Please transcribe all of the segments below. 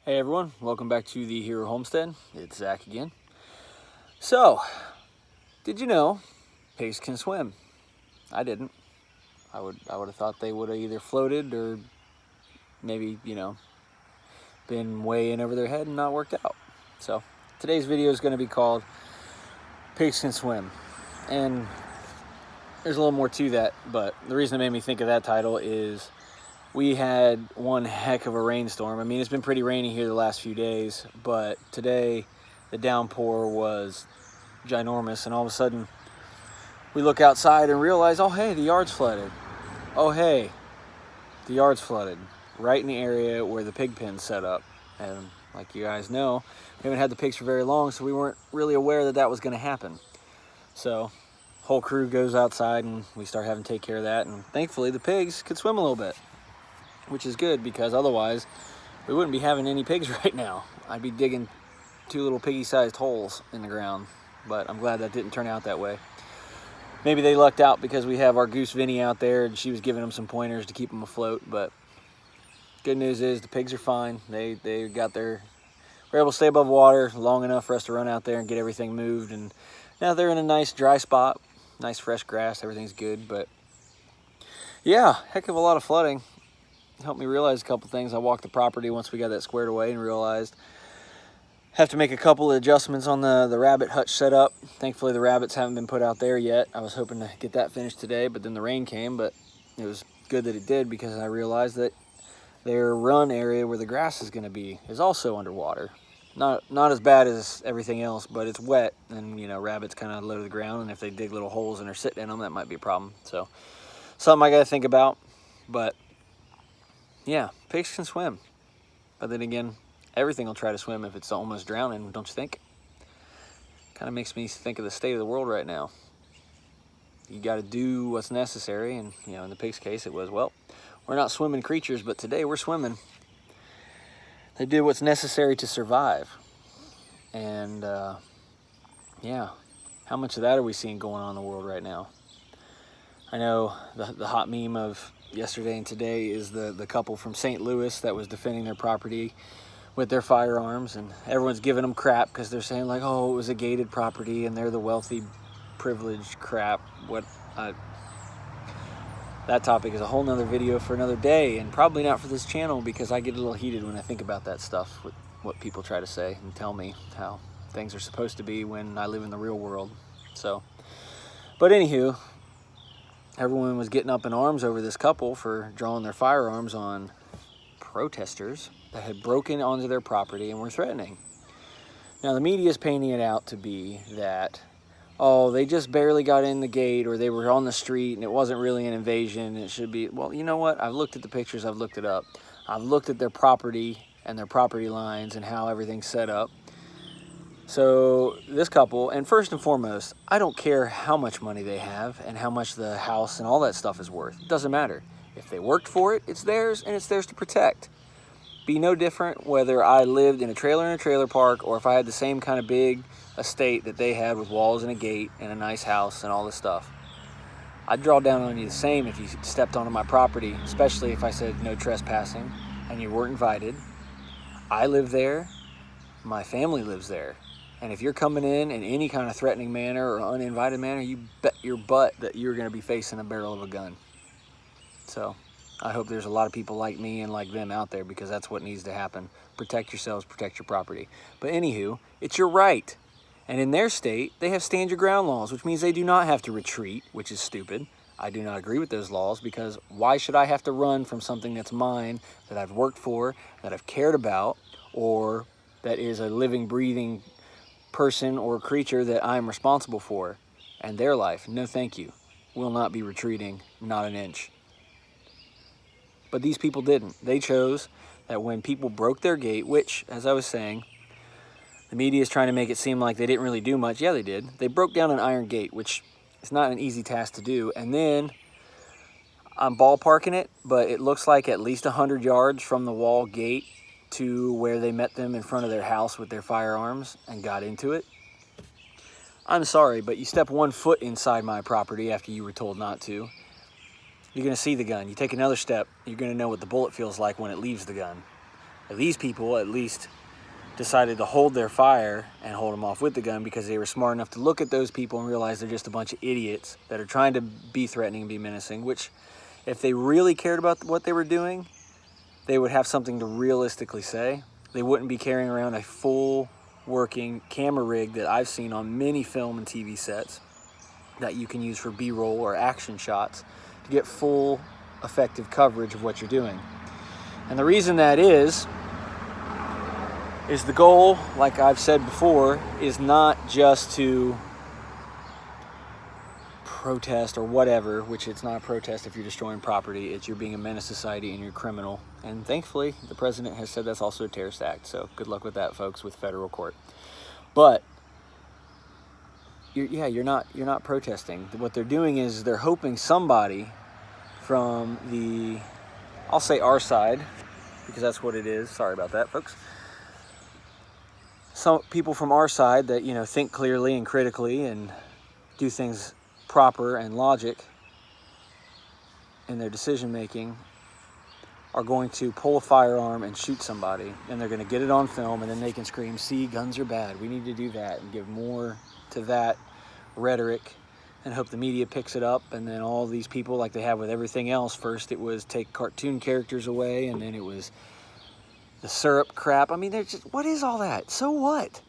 Hey everyone, welcome back to the Hero Homestead. It's Zach again. So, did you know pigs can swim? I didn't. I would have thought they would have either floated or maybe, been way in over their head and not worked out. So, today's video is going to be called Pigs Can Swim. And there's a little more to that, but the reason it made me think of that title is we had one heck of a rainstorm. I mean, it's been pretty rainy here the last few days, but today the downpour was ginormous, and all of a sudden we look outside and realize, oh hey, the yard's flooded. Oh hey, the yard's flooded. Right in the area where the pig pen's set up. And like you guys know, we haven't had the pigs for very long, so we weren't really aware that that was going to happen. So whole crew goes outside and we start having to take care of that, and thankfully the pigs could swim a little bit, which is good because otherwise we wouldn't be having any pigs right now. I'd be digging two little piggy-sized holes in the ground, but I'm glad that didn't turn out that way. Maybe they lucked out because we have our goose Vinny out there and she was giving them some pointers to keep them afloat, but good news is the pigs are fine. They were able to stay above water long enough for us to run out there and get everything moved, and now they're in a nice dry spot, nice fresh grass, everything's good. But yeah, heck of a lot of flooding. Helped me realize a couple things. I walked the property once we got that squared away and realized have to make a couple of adjustments on the rabbit hutch setup. Thankfully the rabbits haven't been put out there yet. I was hoping to get that finished today, but then the rain came, but it was good that it did because I realized that their run area where the grass is going to be is also underwater. Not as bad as everything else, but it's wet, and rabbits kind of low to the ground, and if they dig little holes and are sitting in them, that might be a problem. So something I got to think about. But yeah, pigs can swim. But then again, everything will try to swim if it's almost drowning, don't you think? Kind of makes me think of the state of the world right now. You got to do what's necessary, and in the pig's case it was, well, we're not swimming creatures, but today we're swimming. They did what's necessary to survive. And yeah, how much of that are we seeing going on in the world right now? I know the hot meme of yesterday and today is the couple from St. Louis that was defending their property with their firearms, and everyone's giving them crap because they're saying like, oh, it was a gated property and they're the wealthy, privileged crap. That topic is a whole nother video for another day, and probably not for this channel because I get a little heated when I think about that stuff, with what people try to say and tell me how things are supposed to be when I live in the real world. So, but anywho, everyone was getting up in arms over this couple for drawing their firearms on protesters that had broken onto their property and were threatening. Now the media is painting it out to be that, oh, they just barely got in the gate, or they were on the street and it wasn't really an invasion. It should be, well, you know what? I've looked at the pictures, I've looked it up. I've looked at their property and their property lines and how everything's set up. So this couple, and first and foremost, I don't care how much money they have and how much the house and all that stuff is worth. It doesn't matter. If they worked for it, it's theirs, and it's theirs to protect. Be no different whether I lived in a trailer park or if I had the same kind of big estate that they had with walls and a gate and a nice house and all this stuff. I'd draw down on you the same if you stepped onto my property, especially if I said no trespassing and you weren't invited. I live there, my family lives there, and if you're coming in any kind of threatening manner or uninvited manner, you bet your butt that you're going to be facing a barrel of a gun. So I hope there's a lot of people like me and like them out there, because that's what needs to happen. Protect yourselves, protect your property. But anywho, it's your right. And in their state, they have stand your ground laws, which means they do not have to retreat, which is stupid. I do not agree with those laws, because why should I have to run from something that's mine, that I've worked for, that I've cared about, or that is a living, breathing person or creature that I'm responsible for and their life? No, thank you. Will not be retreating, not an inch. But these people didn't. They chose that when people broke their gate, which, as I was saying, the media is trying to make it seem like they didn't really do much. Yeah, they did. They broke down an iron gate, which is not an easy task to do. And then I'm ballparking it, but it looks like at least 100 yards from the wall gate to where they met them in front of their house with their firearms and got into it. I'm sorry, but you step 1 foot inside my property after you were told not to, you're going to see the gun. You take another step, you're going to know what the bullet feels like when it leaves the gun. These people at least decided to hold their fire and hold them off with the gun because they were smart enough to look at those people and realize they're just a bunch of idiots that are trying to be threatening and be menacing, which if they really cared about what they were doing, they would have something to realistically say. They wouldn't be carrying around a full working camera rig that I've seen on many film and TV sets that you can use for B-roll or action shots to get full effective coverage of what you're doing. And the reason that is the goal, like I've said before, is not just to protest or whatever, which it's not a protest if you're destroying property. It's you're being a menace to society and you're a criminal. And thankfully, the president has said that's also a terrorist act. So good luck with that, folks, with federal court. But you're not protesting. What they're doing is they're hoping somebody from the, I'll say our side, because that's what it is. Sorry about that, folks. Some people from our side that, you know, think clearly and critically and do things proper and logic in their decision making are going to pull a firearm and shoot somebody, and they're going to get it on film, and then they can scream, see, guns are bad, we need to do that, and give more to that rhetoric and hope the media picks it up. And then all these people, like they have with everything else, first it was take cartoon characters away, and then it was the syrup crap. I mean, they're just, what is all that? So what?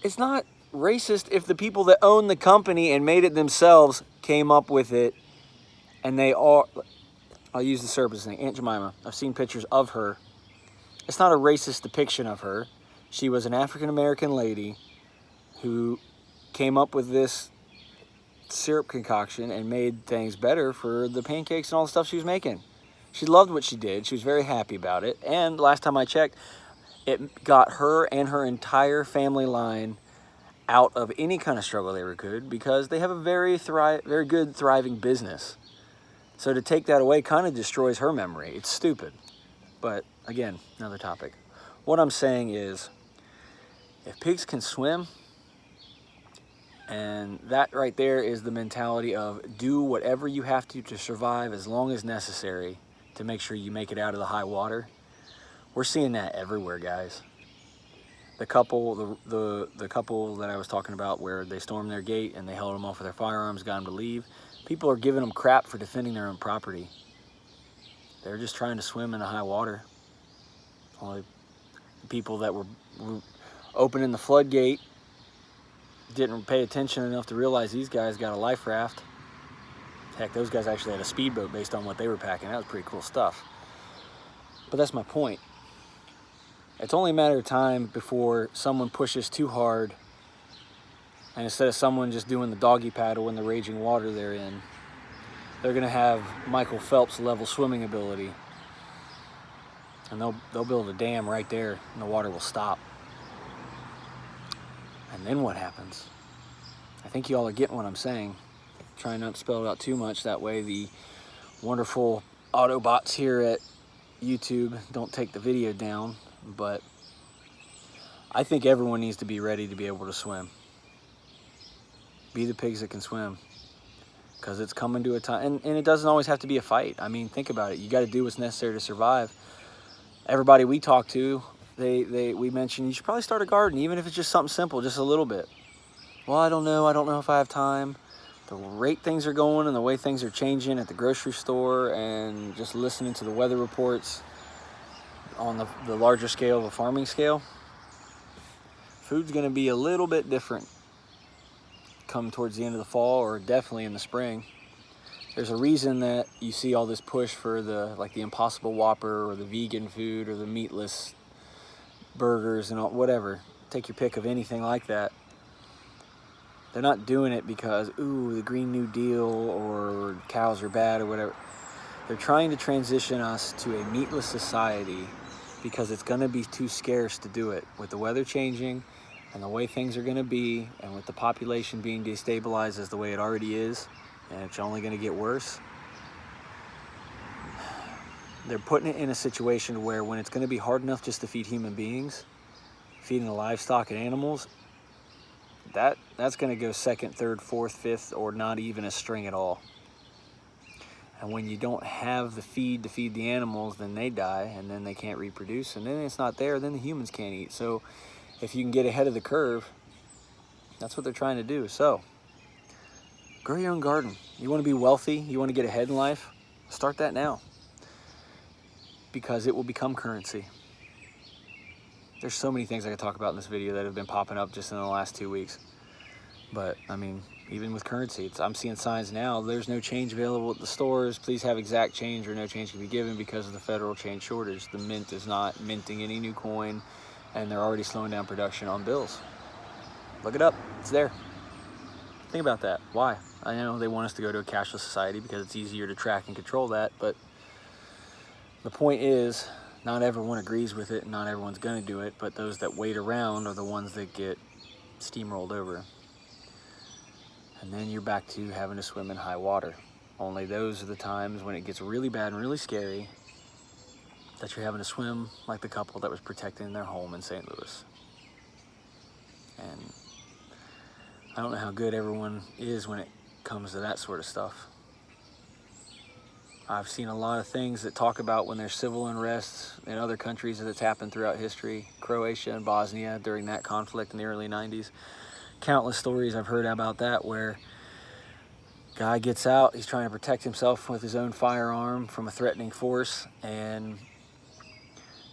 It's not racist if the people that own the company and made it themselves came up with it, and they are, I'll use the syrup as an Aunt Jemima. I've seen pictures of her. It's not a racist depiction of her. She was an African-American lady who came up with this syrup concoction and made things better for the pancakes and all the stuff she was making. She loved what she did. She was very happy about it. And last time I checked, it got her and her entire family line out of any kind of struggle they ever could, because they have a very good, thriving business. So to take that away kind of destroys her memory. It's stupid. But again, another topic. What I'm saying is, if pigs can swim, and that right there is the mentality of do whatever you have to survive as long as necessary to make sure you make it out of the high water. We're seeing that everywhere, guys. The couple that I was talking about where they stormed their gate and they held them off with their firearms, got them to leave. People are giving them crap for defending their own property. They're just trying to swim in the high water. Only the people that were opening the floodgate didn't pay attention enough to realize these guys got a life raft. Heck, those guys actually had a speedboat based on what they were packing. That was pretty cool stuff. But that's my point. It's only a matter of time before someone pushes too hard, and instead of someone just doing the doggy paddle in the raging water they're in, they're going to have Michael Phelps level swimming ability, and they'll build a dam right there and the water will stop. And then what happens? I think you all are getting what I'm saying. Trying not to spell it out too much, that way the wonderful Autobots here at YouTube don't take the video down. But I think everyone needs to be ready to be able to swim. Be the pigs that can swim, because it's coming to a time, and it doesn't always have to be a fight. I mean, think about it. You got to do what's necessary to survive. Everybody we talk to, we mentioned you should probably start a garden, even if it's just something simple, just a little bit. Well, I don't know if I have time. The rate things are going and the way things are changing at the grocery store, and just listening to the weather reports on the larger scale, the farming scale, food's going to be a little bit different come towards the end of the fall, or definitely in the spring. There's a reason that you see all this push for the Impossible Whopper or the vegan food or the meatless burgers and all, whatever. Take your pick of anything like that. They're not doing it because, ooh, the Green New Deal or cows are bad or whatever. They're trying to transition us to a meatless society because it's going to be too scarce to do it. With the weather changing and the way things are going to be, and with the population being destabilized as the way it already is, and it's only going to get worse, they're putting it in a situation where when it's going to be hard enough just to feed human beings, feeding the livestock and animals, that's going to go second, third, fourth, fifth, or not even a string at all. And when you don't have the feed to feed the animals, then they die, and then they can't reproduce, and then it's not there, then the humans can't eat. So if you can get ahead of the curve, that's what they're trying to do. So grow your own garden. You want to be wealthy, you want to get ahead in life, start that now, because it will become currency. There's so many things I could talk about in this video that have been popping up just in the last 2 weeks. But I mean, even with currency, I'm seeing signs now, there's no change available at the stores. Please have exact change or no change can be given because of the federal change shortage. The mint is not minting any new coin, and they're already slowing down production on bills. Look it up, it's there. Think about that, why? I know they want us to go to a cashless society because it's easier to track and control that, but the point is, not everyone agrees with it and not everyone's gonna do it, but those that wait around are the ones that get steamrolled over. And then you're back to having to swim in high water. Only those are the times when it gets really bad and really scary that you're having to swim like the couple that was protecting their home in St. Louis. And I don't know how good everyone is when it comes to that sort of stuff. I've seen a lot of things that talk about when there's civil unrest in other countries that's happened throughout history, Croatia and Bosnia during that conflict in the early 90s. Countless stories I've heard about that where guy gets out, he's trying to protect himself with his own firearm from a threatening force, and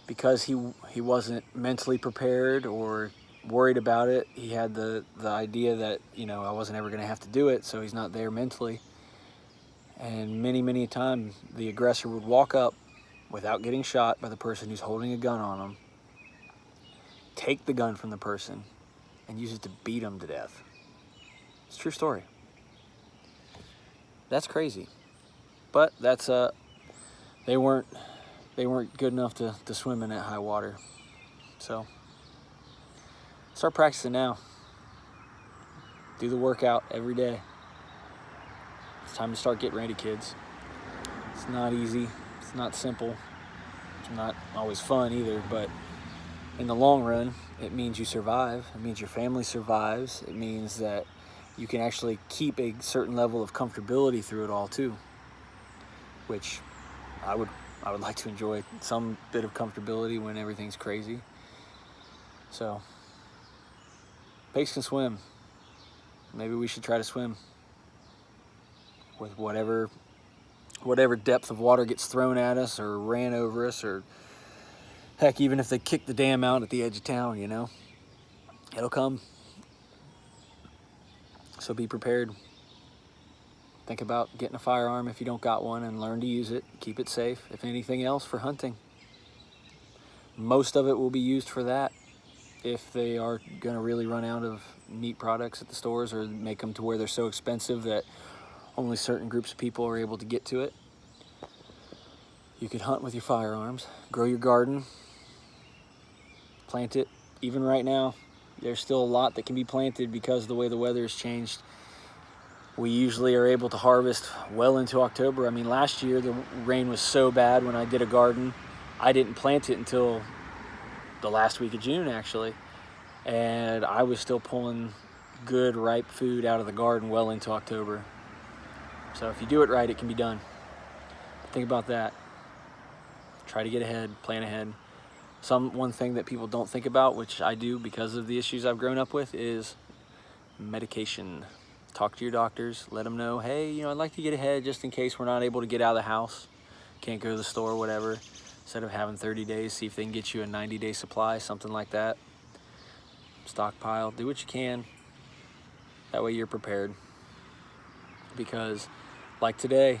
because he wasn't mentally prepared or worried about it, he had the idea that, you know, I wasn't ever going to have to do it, so he's not there mentally. And many times the aggressor would walk up without getting shot by the person who's holding a gun on him, take the gun from the person, and use it to beat them to death. It's a true story. That's crazy. But that's they weren't good enough to swim in that high water. So start practicing now. Do the workout every day. It's time to start getting ready, kids. It's not easy. It's not simple. It's not always fun either, but in the long run, it means you survive. It means your family survives. It means that you can actually keep a certain level of comfortability through it all too, which I would like to enjoy some bit of comfortability when everything's crazy. So, Pace can swim. Maybe we should try to swim with whatever depth of water gets thrown at us or ran over us, or heck, even if they kick the dam out at the edge of town, you know, it'll come. So be prepared. Think about getting a firearm if you don't got one and learn to use it. Keep it safe. If anything else, for hunting. Most of it will be used for that if they are going to really run out of meat products at the stores or make them to where they're so expensive that only certain groups of people are able to get to it. You could hunt with your firearms, grow your garden, plant it. Even right now, there's still a lot that can be planted because of the way the weather has changed. We usually are able to harvest well into October. I mean, last year the rain was so bad when I did a garden, I didn't plant it until the last week of June actually. And I was still pulling good ripe food out of the garden well into October. So if you do it right, it can be done. Think about that. Try to get ahead, plan ahead. One thing that people don't think about, which I do because of the issues I've grown up with, is medication. Talk to your doctors, let them know, hey, you know, I'd like to get ahead just in case we're not able to get out of the house, can't go to the store, whatever. Instead of having 30 days, see if they can get you a 90-day supply, something like that. Stockpile, do what you can. That way you're prepared. Because like today,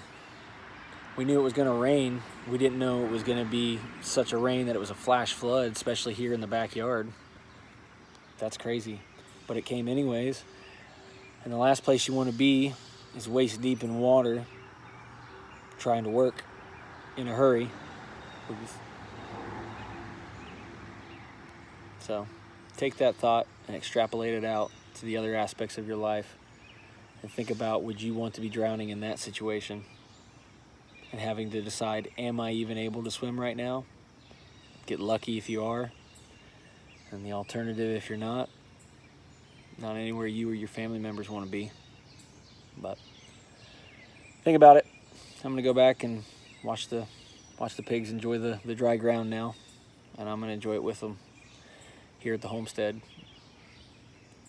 we knew it was gonna rain. We didn't know it was gonna be such a rain that it was a flash flood, especially here in the backyard. That's crazy, but it came anyways. And the last place you wanna be is waist deep in water, trying to work in a hurry. So take that thought and extrapolate it out to the other aspects of your life and think about, would you want to be drowning in that situation and having to decide, am I even able to swim right now? Get lucky if you are, and the alternative if you're not anywhere you or your family members want to be. But think about it. I'm gonna go back and watch the pigs enjoy the dry ground now, and I'm gonna enjoy it with them here at the homestead,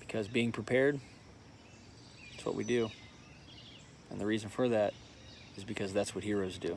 because being prepared, it's what we do. And the reason for that is because that's what heroes do.